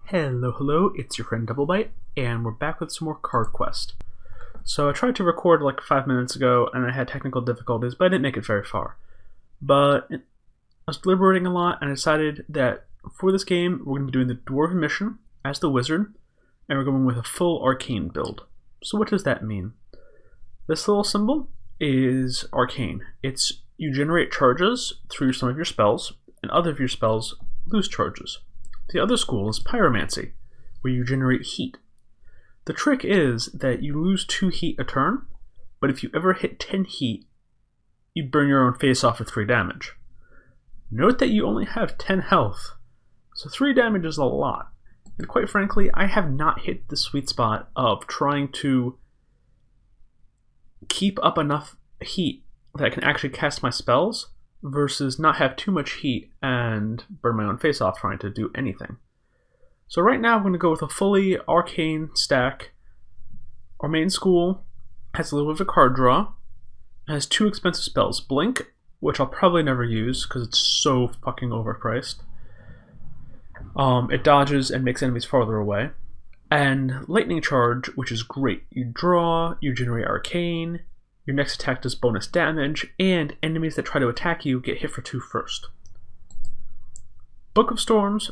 Hello, it's your friend Doublebite, and we're back with some more Card Quest. So I tried to record like 5 minutes ago, and I had technical difficulties, but I didn't make it very far. But I was deliberating a lot, and I decided that for this game, we're going to be doing the Dwarven mission as the wizard, and we're going with a full arcane build. So what does that mean? This little symbol is arcane. It's you generate charges through some of your spells, and other of your spells lose charges. The other school is pyromancy, where you generate heat. The trick is that you lose 2 heat a turn, but if you ever hit 10 heat, you burn your own face off for 3 damage. Note that you only have 10 health, so 3 damage is a lot. And quite frankly, I have not hit the sweet spot of trying to keep up enough heat that I can actually cast my spells versus not have too much heat and burn my own face off trying to do anything. So right now I'm going to go with a fully arcane stack. Our main school has a little bit of a card draw. It has 2 expensive spells. Blink, which I'll probably never use because it's so fucking overpriced. It dodges and makes enemies farther away. And Lightning Charge, which is great. You draw, you generate arcane, your next attack does bonus damage, and enemies that try to attack you get hit for 2 first. Book of Storms,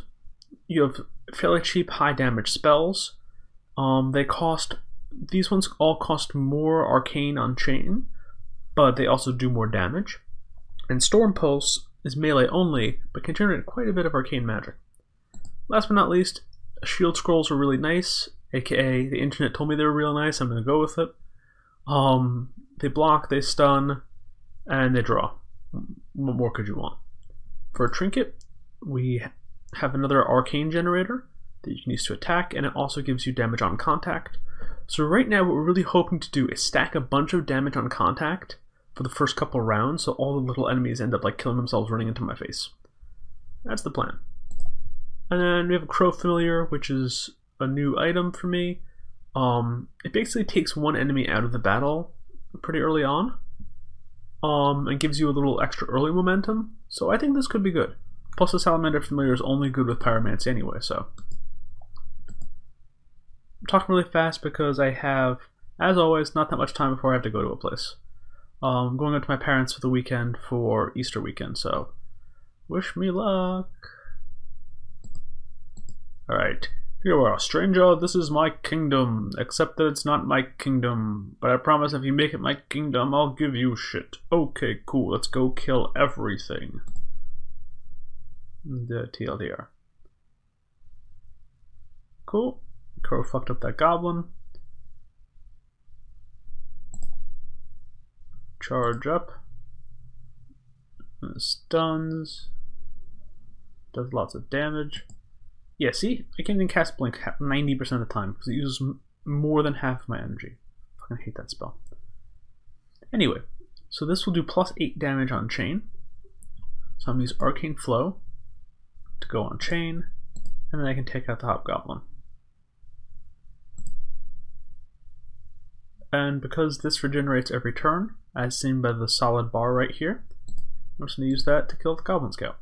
you have fairly cheap high damage spells. These ones all cost more arcane on chain, but they also do more damage. And Storm Pulse is melee only, but can generate quite a bit of arcane magic. Last but not least, shield scrolls are really nice, aka the internet told me they were real nice, I'm going to go with it. They block, they stun, and they draw. What more could you want? For a trinket, we have another arcane generator that you can use to attack, and it also gives you damage on contact. So right now what we're really hoping to do is stack a bunch of damage on contact for the first couple rounds, so all the little enemies end up like killing themselves running into my face. That's the plan. And then we have a Crow Familiar, which is a new item for me. It basically takes one enemy out of the battle pretty early on, and gives you a little extra early momentum, so I think this could be good. Plus the Salamander Familiar is only good with Pyromancy anyway, so. I'm talking really fast because I have, as always, not that much time before I have to go to a place. I'm going up to my parents for the weekend for Easter weekend, so wish me luck. Alright. You are a stranger, this is my kingdom, except that it's not my kingdom, but I promise if you make it my kingdom, I'll give you shit. Okay, cool, let's go kill everything. The TLDR. Cool. Crow fucked up that goblin. Charge up. Stuns. Does lots of damage. Yeah, see? I can't even cast Blink 90% of the time because it uses more than half of my energy. I fucking hate that spell. Anyway, so this will do plus 8 damage on chain. So I'm going to use Arcane Flow to go on chain, and then I can take out the Hobgoblin. And because this regenerates every turn, as seen by the solid bar right here, I'm just going to use that to kill the Goblin Scout.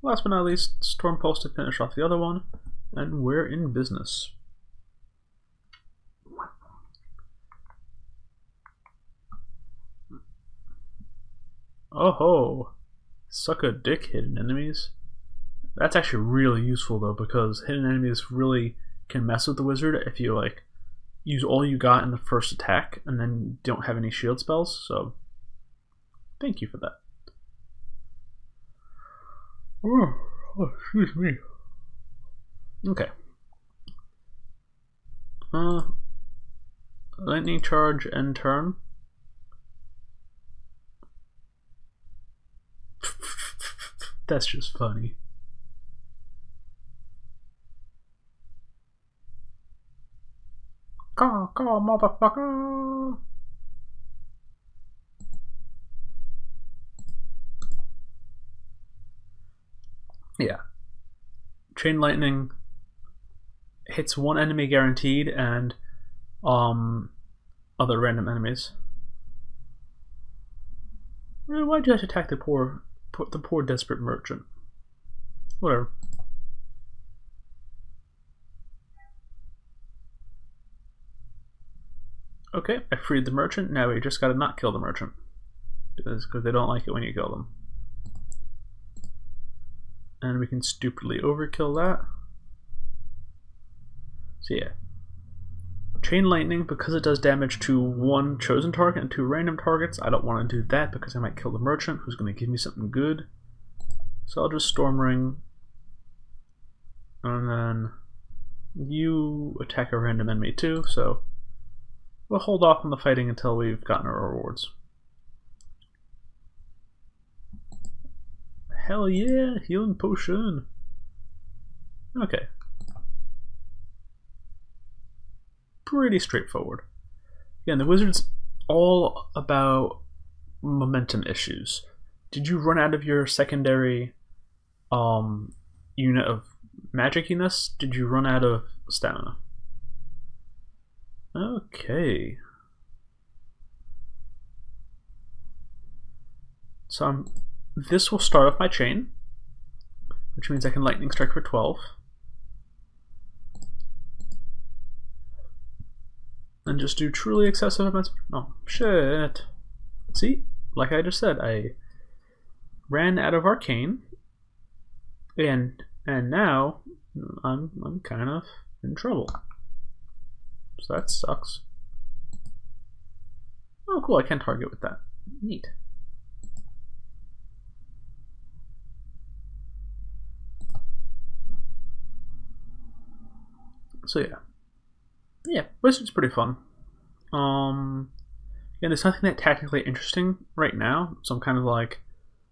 Last but not least, Storm Pulse to finish off the other one, and we're in business. Oh ho! Suck a dick, hidden enemies. That's actually really useful though, because hidden enemies really can mess with the wizard if you like use all you got in the first attack and then don't have any shield spells, so thank you for that. Oh, excuse me. Okay. Lightning Charge end turn. That's just funny. Caw, caw, motherfucker! Yeah. Chain Lightning hits one enemy guaranteed and other random enemies. Really, why'd you have to attack the poor desperate merchant? Whatever. Okay, I freed the merchant. Now we just gotta not kill the merchant. Because they don't like it when you kill them. And we can stupidly overkill that. So yeah. Chain Lightning, because it does damage to one chosen target and two random targets, I don't want to do that because I might kill the merchant who's going to give me something good. So I'll just Storm Ring. And then you attack a random enemy too, so we'll hold off on the fighting until we've gotten our rewards. Hell yeah, healing potion. Okay. Pretty straightforward. Again, the wizard's all about momentum issues. Did you run out of your secondary unit of magiciness? Did you run out of stamina? Okay. So this will start off my chain, which means I can lightning strike for 12. And just do truly excessive amounts. Oh, shit. See? Like I just said, I ran out of arcane. And now I'm kind of in trouble. So that sucks. Oh cool, I can target with that. Neat. So yeah. Yeah, Wizard's pretty fun. Yeah, there's nothing that tactically interesting right now, so I'm kind of like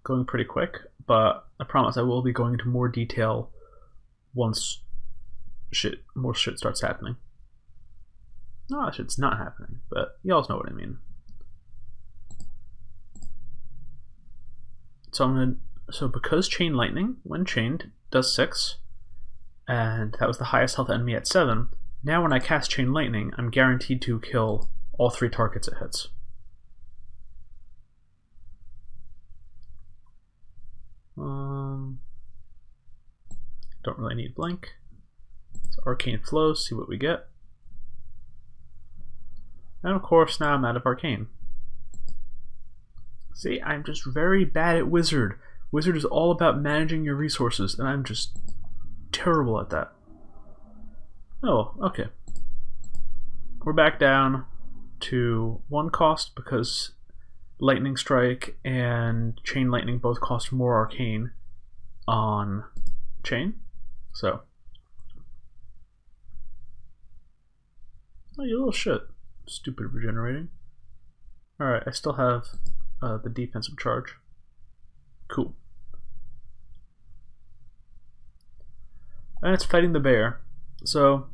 going pretty quick, but I promise I will be going into more detail once more shit starts happening. No, shit's not happening, but y'all know what I mean. So because Chain Lightning, when chained, does 6, and that was the highest health enemy at 7, now when I cast Chain Lightning, I'm guaranteed to kill all 3 targets it hits. Don't really need Blink. So Arcane Flow, see what we get. And of course now I'm out of Arcane. See, I'm just very bad at Wizard. Wizard is all about managing your resources, and I'm just terrible at that. Oh, okay. We're back down to 1 cost because Lightning Strike and Chain Lightning both cost more arcane on Chain. So. Oh, you little shit. Stupid regenerating. Alright, I still have the defensive charge. Cool. And it's fighting the bear. So,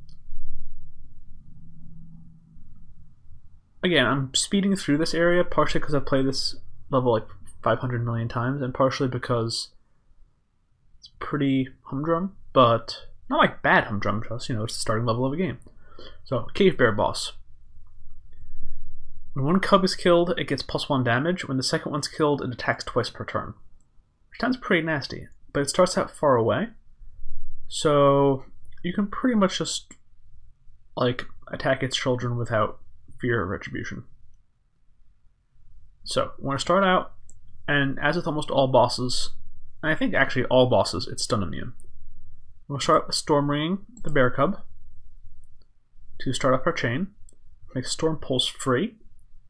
again, I'm speeding through this area partially because I've played this level like 500 million times, and partially because it's pretty humdrum, but not like bad humdrum, just, you know, it's the starting level of a game. So, Cave Bear Boss. When one cub is killed, it gets +1 damage. When the second one's killed, it attacks twice per turn. Which sounds pretty nasty, but it starts out far away. So you can pretty much just like attack its children without fear of retribution. So we're going to start out, and as with almost all bosses, and I think actually all bosses, it's stun immune. We'll start with Storm Ringing the Bear Cub to start up our chain. Make Storm Pulse free,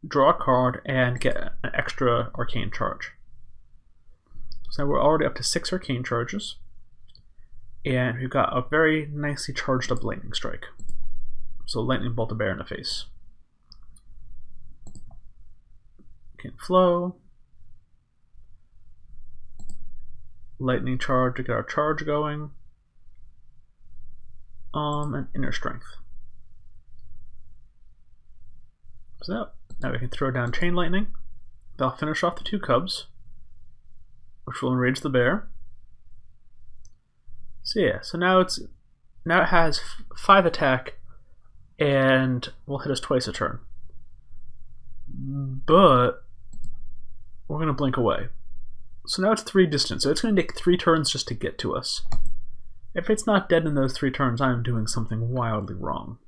draw a card, and get an extra arcane charge. So now we're already up to 6 arcane charges. And we've got a very nicely charged up Lightning Strike. So Lightning Bolt the bear in the face. Can flow. Lightning Charge to get our charge going. And Inner Strength. So now we can throw down Chain Lightning. That'll finish off the 2 cubs, which will enrage the bear. So yeah, so now it has 5 attack and will hit us twice a turn. But we're gonna blink away. So now it's 3 distance, so it's gonna take 3 turns just to get to us. If it's not dead in those 3 turns, I'm doing something wildly wrong.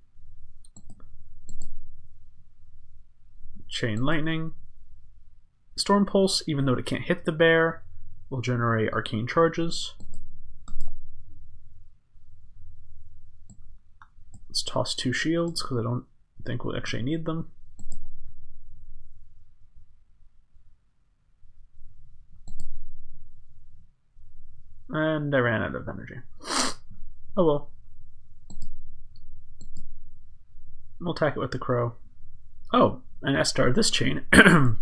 Chain Lightning. Storm Pulse, even though it can't hit the bear, will generate arcane charges. Let's toss 2 shields because I don't think we'll actually need them. And I ran out of energy. Oh well. We'll attack it with the crow. Oh, and I started this chain. So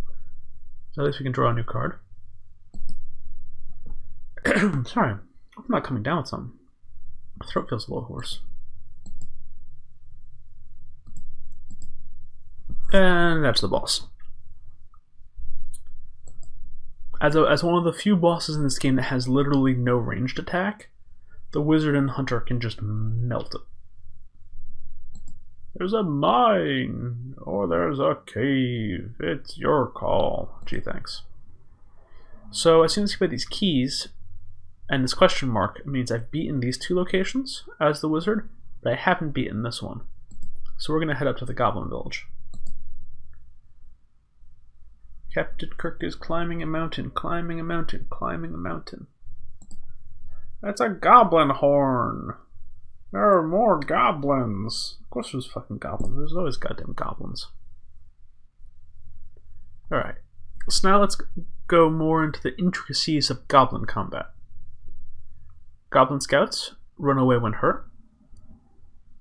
at least we can draw a new card. Sorry, I'm not coming down with something. My throat feels a little hoarse. And that's the boss. As one of the few bosses in this game that has literally no ranged attack, the wizard and hunter can just melt it. There's a mine, or there's a cave. It's your call. Gee, thanks. So as soon as you get these keys, and this question mark means I've beaten these 2 locations as the wizard, but I haven't beaten this one. So we're going to head up to the Goblin Village. Captain Kirk is climbing a mountain, climbing a mountain, climbing a mountain. That's a goblin horn. There are more goblins. Of course there's fucking goblins. There's always goddamn goblins. Alright. So now let's go more into the intricacies of goblin combat. Goblin scouts run away when hurt.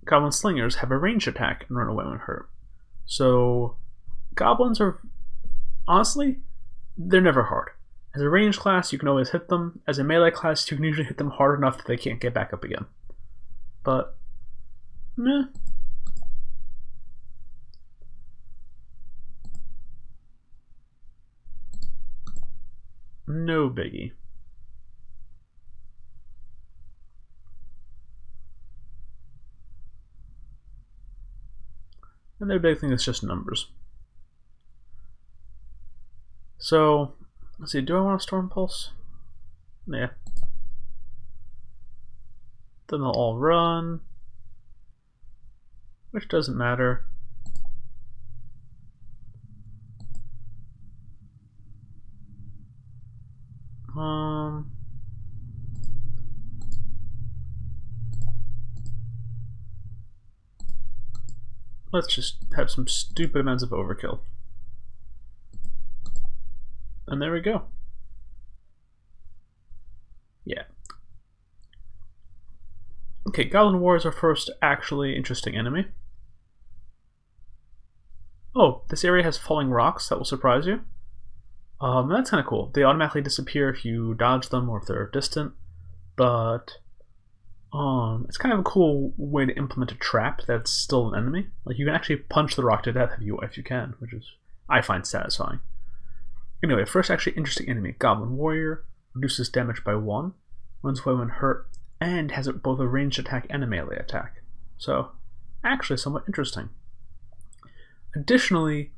Goblin slingers have a ranged attack and run away when hurt. So goblins are, honestly, they're never hard. As a ranged class, you can always hit them. As a melee class, you can usually hit them hard enough that they can't get back up again. But, meh. No biggie. And their big thing is just numbers. So, let's see, do I want a Storm Pulse? Yeah. Then they'll all run, which doesn't matter. Let's just have some stupid amounts of overkill. And there we go. Yeah. Okay, Goblin War is our first actually interesting enemy. Oh, this area has falling rocks. That will surprise you. That's kind of cool. They automatically disappear if you dodge them or if they're distant. But it's kind of a cool way to implement a trap that's still an enemy. Like, you can actually punch the rock to death if you can, which is, I find, satisfying. Anyway, first actually interesting enemy, Goblin Warrior, reduces damage by 1, runs away when hurt, and has both a ranged attack and a melee attack. So, actually somewhat interesting. Additionally,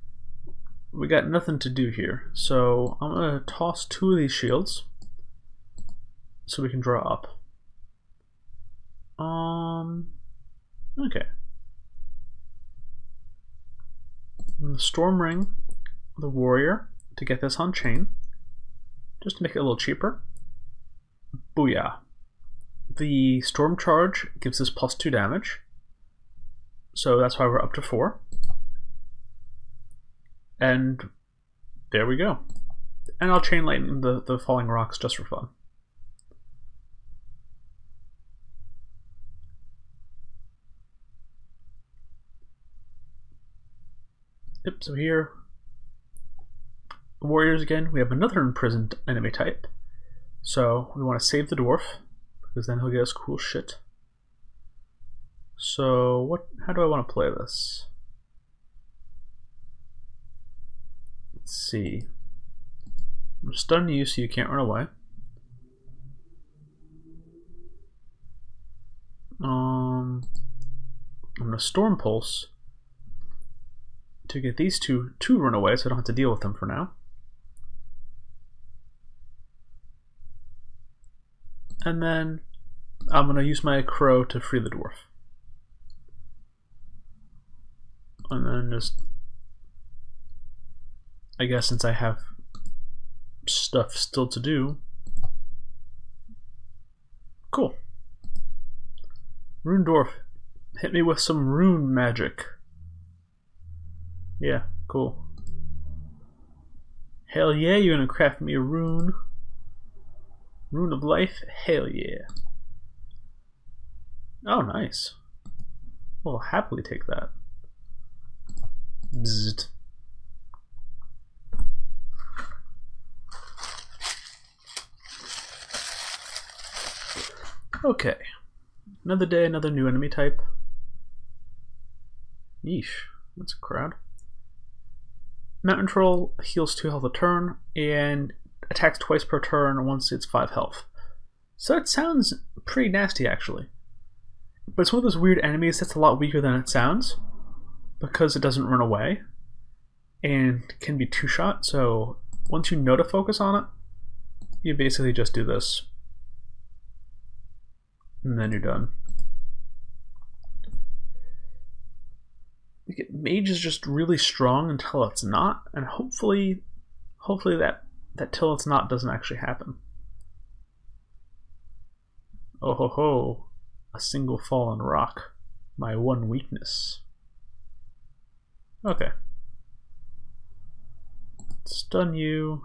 we got nothing to do here, so I'm going to toss 2 of these shields so we can draw up. Okay. I'm going to Storm Ring the Warrior to get this on chain, just to make it a little cheaper. Booyah. The Storm Charge gives us +2 damage, so that's why we're up to 4. And there we go. And I'll Chain Lightning the falling rocks just for fun. Yep, so here, warriors again, we have another imprisoned enemy type. So we want to save the dwarf, because then he'll get us cool shit. So how do I want to play this? Let's see. I'm gonna stun you so you can't run away. I'm gonna Storm Pulse to get these two to run away, so I don't have to deal with them for now. And then I'm gonna use my crow to free the dwarf. And then just I guess since I have stuff still to do. Cool. Rune Dwarf, hit me with some rune magic. Yeah, cool. Hell yeah, you're gonna craft me a rune. Rune of life? Hell yeah. Oh, nice. I'll happily take that. Bzzzt. Okay. Another day, another new enemy type. Yeesh, that's a crowd. Mountain Troll heals 2 health a turn and attacks twice per turn once it's 5 health. So it sounds pretty nasty actually. But it's one of those weird enemies that's a lot weaker than it sounds because it doesn't run away and can be 2-shot. So once you know to focus on it, you basically just do this. And then you're done. Mage is just really strong until it's not, and hopefully that till it's not doesn't actually happen. Oh ho ho, a single fallen rock, my one weakness. Okay. Stun you.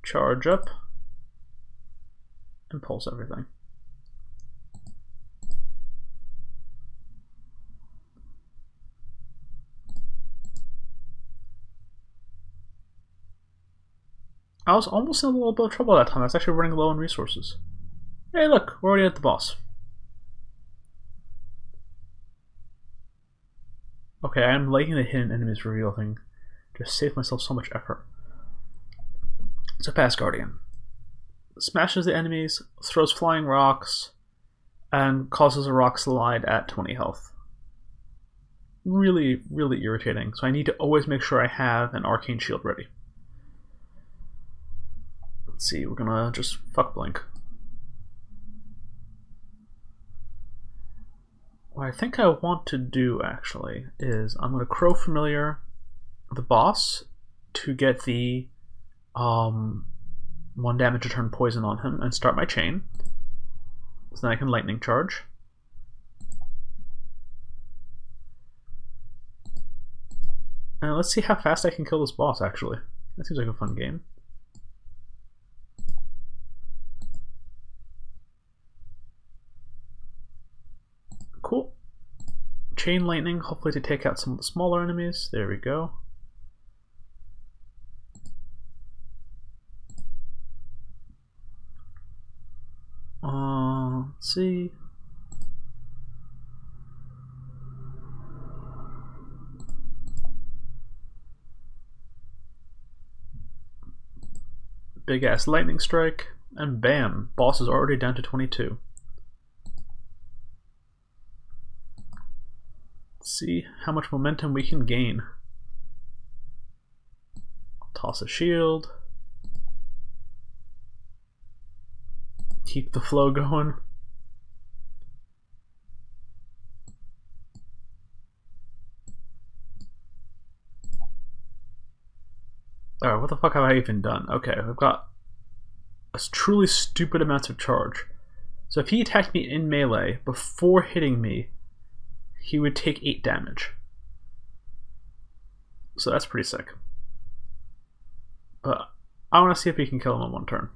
Charge up. And pulse everything. I was almost in a little bit of trouble that time. I was actually running low on resources. Hey look, we're already at the boss. Okay, I'm liking the hidden enemies reveal thing. Just saved myself so much effort. So Past Guardian. Smashes the enemies, throws flying rocks, and causes a rock slide at 20 health. Really, really irritating. So I need to always make sure I have an arcane shield ready. Let's see, we're gonna just fuck blink. What I think I want to do actually is I'm gonna Crow Familiar the boss to get the 1 damage a turn poison on him and start my chain. So then I can lightning charge. And let's see how fast I can kill this boss actually. That seems like a fun game. Cool. Chain lightning, hopefully to take out some of the smaller enemies. There we go. Let's see. Big ass lightning strike, and bam, boss is already down to 22. Let's see how much momentum we can gain. Toss a shield. Keep the flow going. Alright, what the fuck have I even done? Okay, I've got a truly stupid amounts of charge. So if he attacked me in melee before hitting me, he would take 8 damage. So that's pretty sick. But I want to see if we can kill him in 1 turn.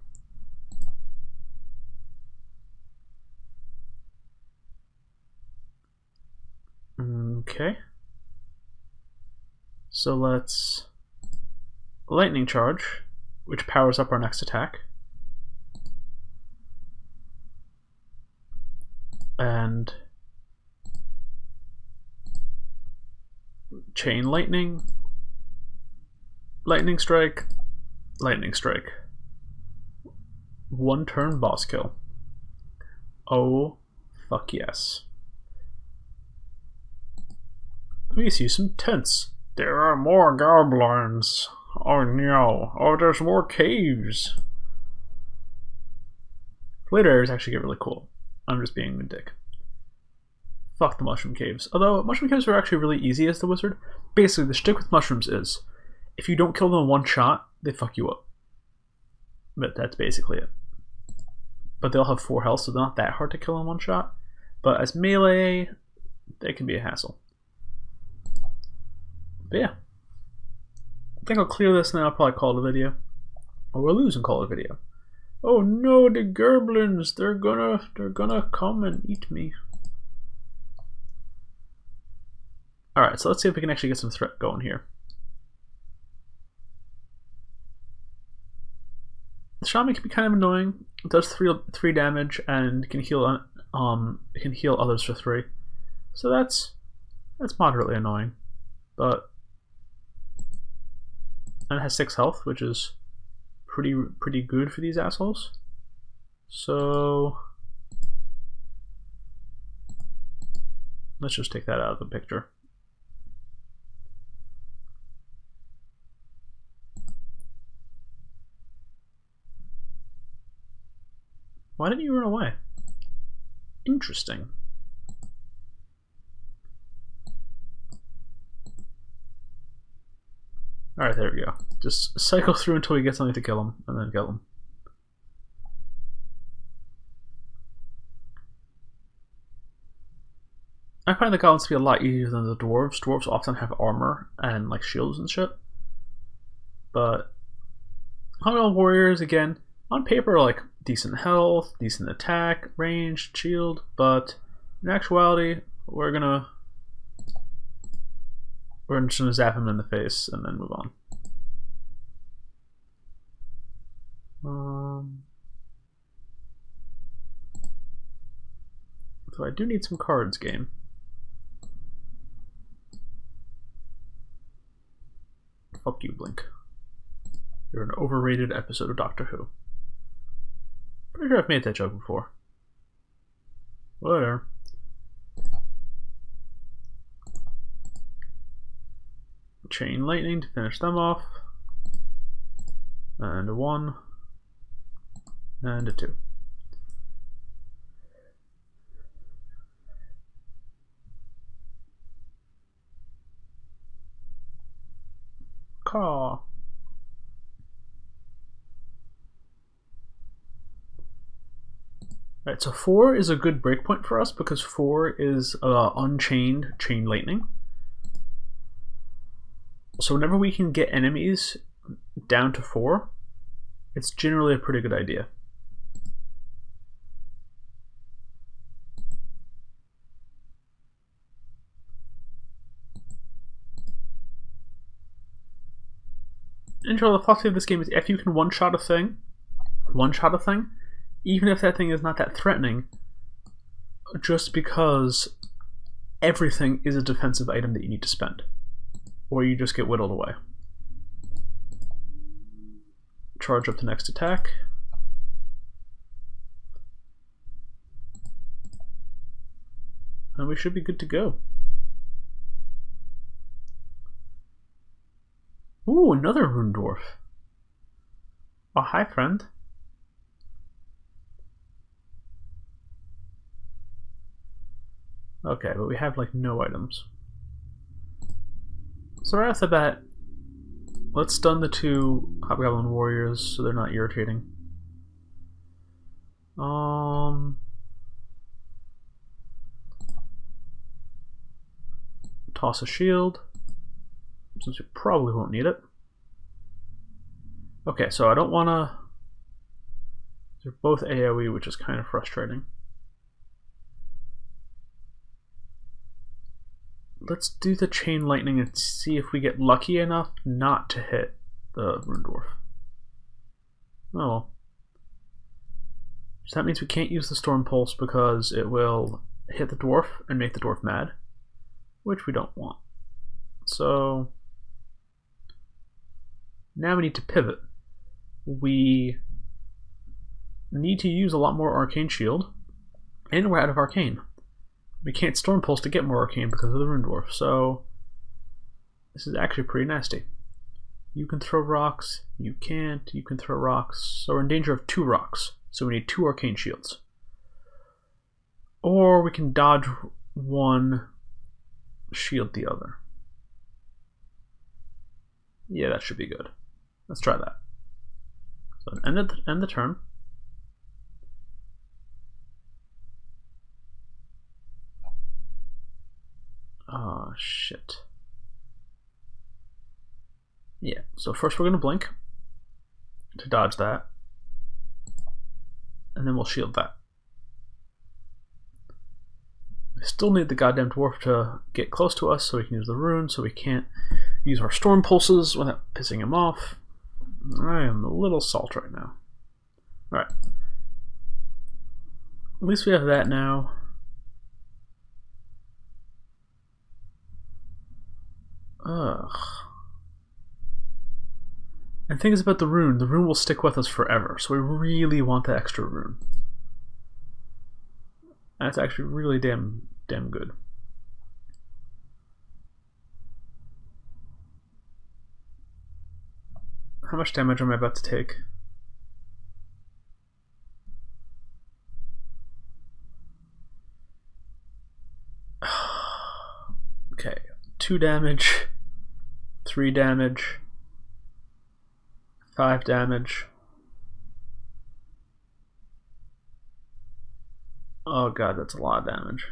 Okay. So let's lightning charge, which powers up our next attack. And chain lightning, lightning strike, lightning strike. 1 turn boss kill. Oh, fuck yes. We see some tents. There are more goblins. Oh no. Oh, there's more caves. Later areas actually get really cool. I'm just being a dick. fuck the mushroom caves. Although mushroom caves are actually really easy as the wizard. Basically, the shtick with mushrooms is if you don't kill them in one shot, they fuck you up. But that's basically it. But they'll have 4 health, so they're not that hard to kill in one shot. But as melee, they can be a hassle. But yeah. I think I'll clear this and then I'll probably call it a video. Or we'll lose and call it a video. Oh no, the gerblins! They're gonna come and eat me. Alright, so let's see if we can actually get some threat going here. The shaman can be kind of annoying. It does 3 damage and can heal others for 3. So that's moderately annoying. But and it has 6 health, which is pretty good for these assholes. So let's just take that out of the picture. Why didn't you run away? Interesting. Alright, there we go. Just cycle through until we get something to kill him, and then kill him. I find the goblins to be a lot easier than the dwarves. Dwarves often have armor and like shields and shit. But Hungry warriors, again, on paper, like decent health, decent attack, range, shield, but in actuality, we're just gonna zap him in the face and then move on. So I do need some cards, game. Fuck you, Blink. You're an overrated episode of Doctor Who. Pretty sure I've made that joke before. Whatever. Chain lightning to finish them off. And a 1. And a 2. Caw. Alright, so 4 is a good breakpoint for us because 4 is unchained chain lightning. So whenever we can get enemies down to 4, it's generally a pretty good idea. In general, the philosophy of this game is if you can one-shot a thing, even if that thing is not that threatening, just because everything is a defensive item that you need to spend, or you just get whittled away. Charge up the next attack. And we should be good to go. Ooh, another rune dwarf. Oh, hi, friend. Okay, but we have like no items. So right off the bat, let's stun the 2 Hobgoblin warriors so they're not irritating. Toss a shield, since we probably won't need it. Okay, so I don't want to... They're both AoE, which is kind of frustrating. Let's do the chain lightning and see if we get lucky enough not to hit the rune dwarf. Oh well. So that means we can't use the storm pulse because it will hit the dwarf and make the dwarf mad, which we don't want. So now we need to pivot. We need to use a lot more arcane shield, and we're out of arcane. We can't storm pulse to get more arcane because of the rune dwarf, so this is actually pretty nasty. You can throw rocks, you can't, you can throw rocks, so we're in danger of 2 rocks, so we need 2 arcane shields. Or we can dodge one, shield the other. Yeah, that should be good. Let's try that. So end the turn. Oh, shit. Yeah, so first we're going to blink to dodge that. And then we'll shield that. We still need the goddamn dwarf to get close to us so we can use the rune, so we can't use our storm pulses without pissing him off. I am a little salt right now. Alright. At least we have that now. Ugh. And things about the rune will stick with us forever, so we really want the extra rune. That's actually really damn good. How much damage am I about to take? Okay, 2 damage, 3 damage, 5 damage. Oh god, that's a lot of damage.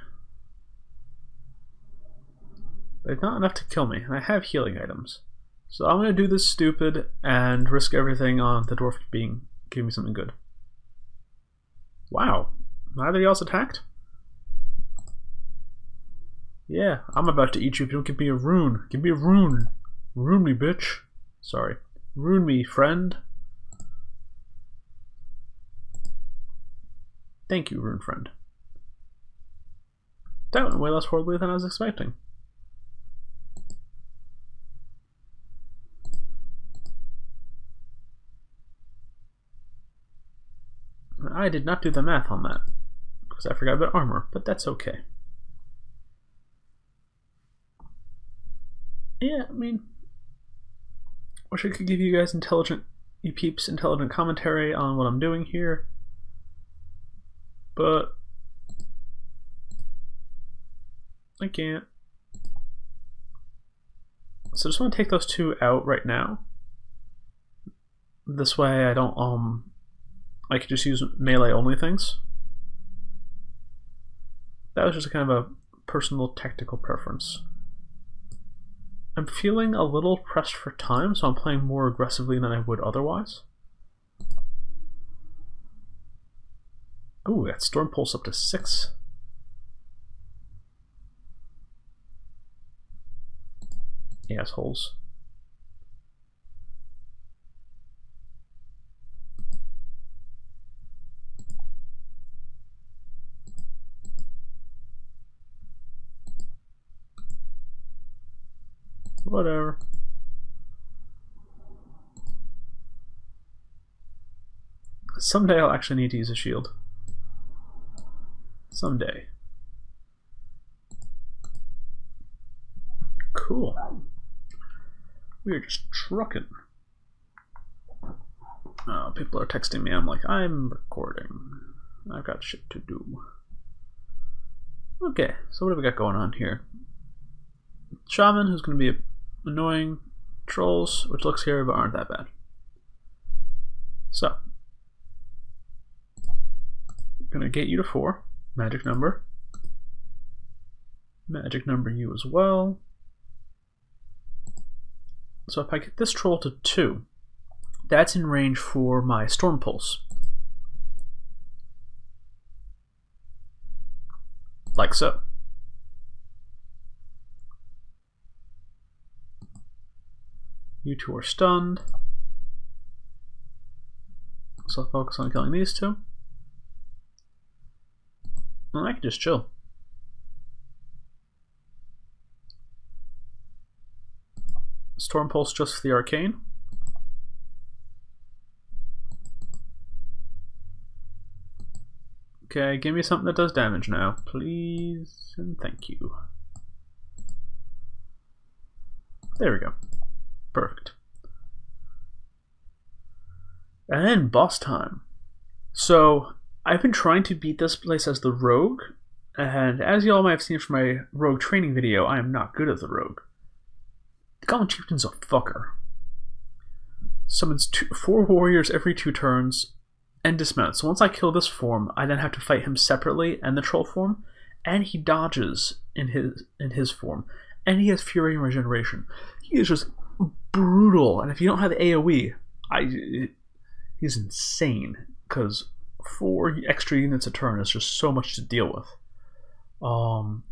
But it's not enough to kill me, and I have healing items. So I'm gonna do this stupid and risk everything on the dwarf giving me something good. Wow, neither else attacked? Yeah, I'm about to eat you if you don't give me a rune. Give me a rune. Rune me, bitch. Sorry. Rune me, friend. Thank you, rune friend. That went way less horribly than I was expecting. I did not do the math on that, because I forgot about armor, but that's okay. Yeah, I mean, wish I could give you guys you peeps, intelligent commentary on what I'm doing here, but I can't. So I just want to take those 2 out right now. This way I don't, I could just use melee only things. That was just kind of a personal tactical preference. I'm feeling a little pressed for time, so I'm playing more aggressively than I would otherwise. Ooh, that Storm Pulse up to 6. Assholes. Whatever. Someday I'll actually need to use a shield. Someday. Cool. We are just trucking. People are texting me. I'm like, I'm recording. I've got shit to do. Okay, so what have we got going on here? Shaman, who's going to be annoying. Trolls, which look scary but aren't that bad. So, I'm going to get you to 4. Magic number. Magic number you as well. So if I get this troll to 2, that's in range for my Storm Pulse. Like so. You 2 are stunned. So I'll focus on killing these 2. And I can just chill. Storm Pulse just for the arcane. Okay, give me something that does damage now, please, and thank you. There we go. Perfect. And then boss time. So I've been trying to beat this place as the rogue, And as you all might have seen from my rogue training video, I am not good at the rogue. The Goblin Chieftain's a fucker. Summons 4 warriors every 2 turns and dismounts. So once I kill this form, I then have to fight him separately and the troll form, and he dodges in his form, and he has Fury and Regeneration. He is just brutal, and if you don't have the AoE, he's insane, because 4 extra units a turn is just so much to deal with.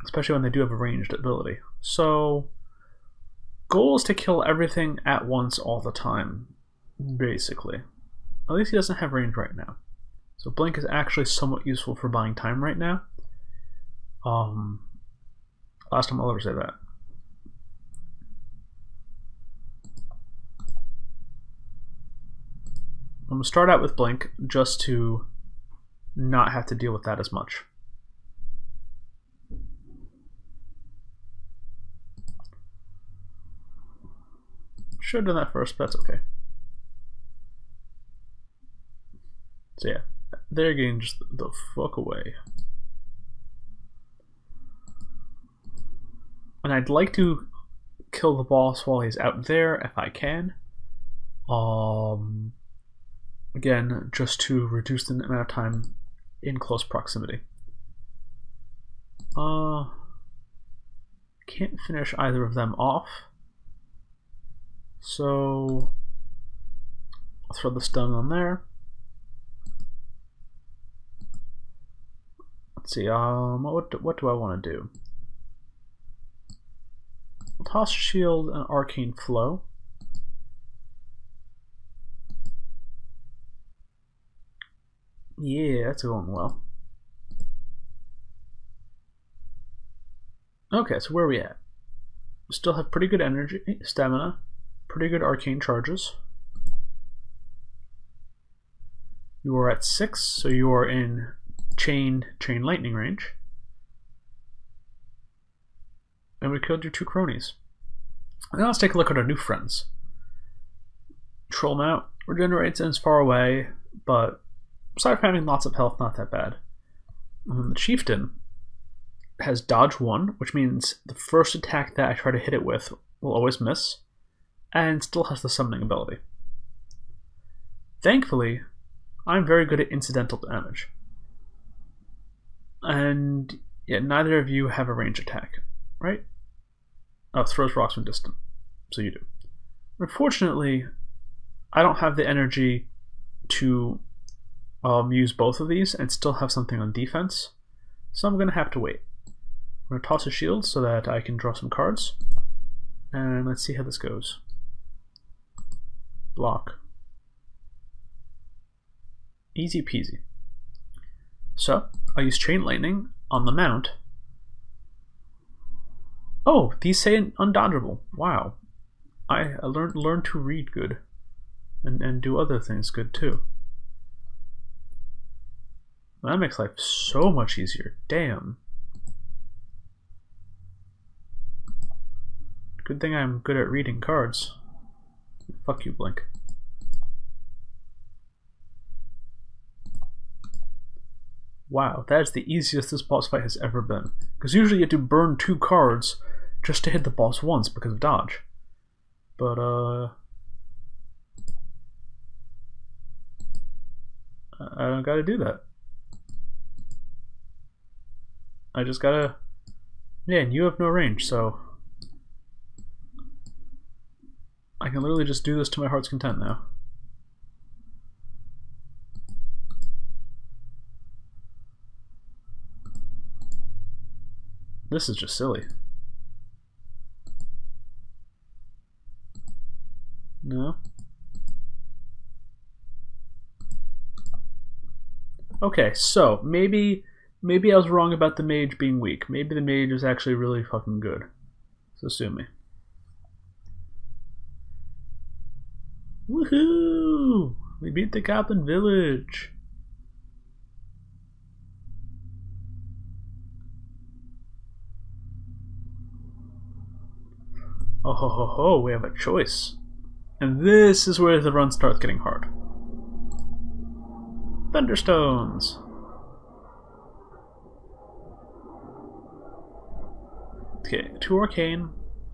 Especially when they do have a ranged ability. So, goal is to kill everything at once all the time, basically. At least he doesn't have range right now. So Blink is actually somewhat useful for buying time right now. Last time I'll ever say that. I'm going to start out with Blink just to not have to deal with that as much. Should have done that first, but that's okay. So yeah, they're getting just the fuck away. And I'd like to kill the boss while he's out there if I can. Again, just to reduce the amount of time in close proximity. Can't finish either of them off. So I'll throw the stun on there. Let's see, what do I want to do? I'll toss Shield and Arcane Flow. Yeah, that's going well. Okay, so where are we at? We still have pretty good energy, stamina, pretty good arcane charges. You are at 6, so you are in chain lightning range. And we killed your 2 cronies. Now let's take a look at our new friends. Troll Mount regenerates and is far away, but aside from having lots of health, not that bad. The Chieftain has dodge 1, which means the first attack that I try to hit it with will always miss, and still has the summoning ability. Thankfully, I'm very good at incidental damage. And yet neither of you have a range attack, right? Oh, throws rocks from distant. So you do. Unfortunately, I don't have the energy to use both of these and still have something on defense, so I'm going to have to wait. I'm going to toss a shield so that I can draw some cards, and let's see how this goes. Block. Easy peasy. So, I'll use Chain Lightning on the mount. Oh, these say undodgeable. Wow. I learned to read good. And do other things good too. That makes life so much easier. Damn. Good thing I'm good at reading cards. Fuck you, Blink. Wow, that is the easiest this boss fight has ever been. Because usually you have to burn 2 cards just to hit the boss once because of dodge. But, I don't gotta do that. I just gotta... Yeah, and you have no range, so... I can literally just do this to my heart's content now. This is just silly. No? Okay, so maybe I was wrong about the mage being weak. Maybe the mage is actually really fucking good. So sue me. Woohoo! We beat the Goblin Village! Oh ho ho ho, we have a choice. And this is where the run starts getting hard. Thunderstones! Okay, 2 arcane,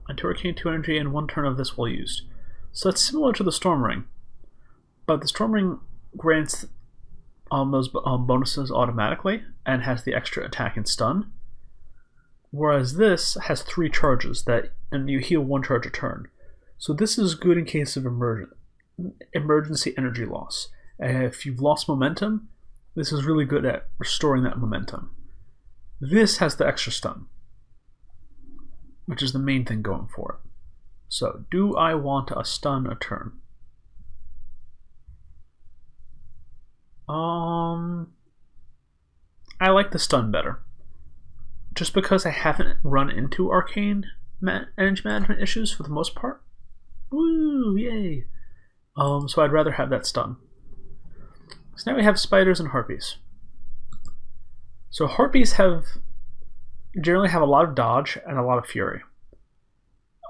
and 2 arcane, 2 energy, and 1 turn of this while used. So that's similar to the Storm Ring, but the Storm Ring grants those bonuses automatically and has the extra attack and stun, whereas this has 3 charges and you heal 1 charge a turn. So this is good in case of emergency energy loss. If you've lost momentum, this is really good at restoring that momentum. This has the extra stun, which is the main thing going for it. So, do I want a stun a turn? I like the stun better. Just because I haven't run into arcane energy management issues for the most part. Woo, yay! So I'd rather have that stun. So now we have spiders and harpies. So harpies generally have a lot of dodge and a lot of fury.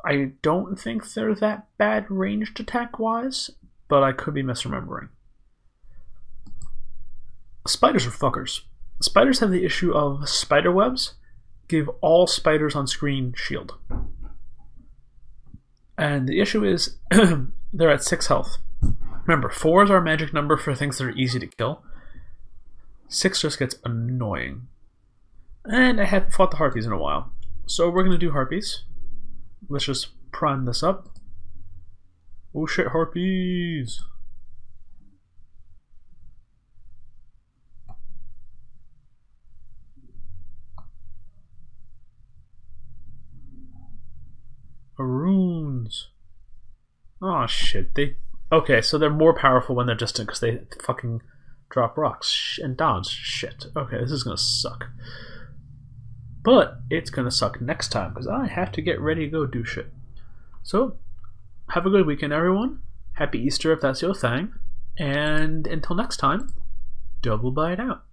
I don't think they're that bad ranged attack wise, but I could be misremembering. Spiders are fuckers. Spiders have the issue of spider webs give all spiders on screen shield. And the issue is they're at 6 health. Remember, 4 is our magic number for things that are easy to kill. 6 just gets annoying. And I haven't fought the harpies in a while. So we're going to do harpies. Let's just prime this up. Oh shit, harpies! Runes. Oh shit, okay, so they're more powerful when they're distant because they fucking drop rocks and dodge. Shit. Okay, this is gonna suck. But it's gonna suck next time because I have to get ready to go do shit. So, have a good weekend, everyone. Happy Easter if that's your thing. And until next time, double bite out.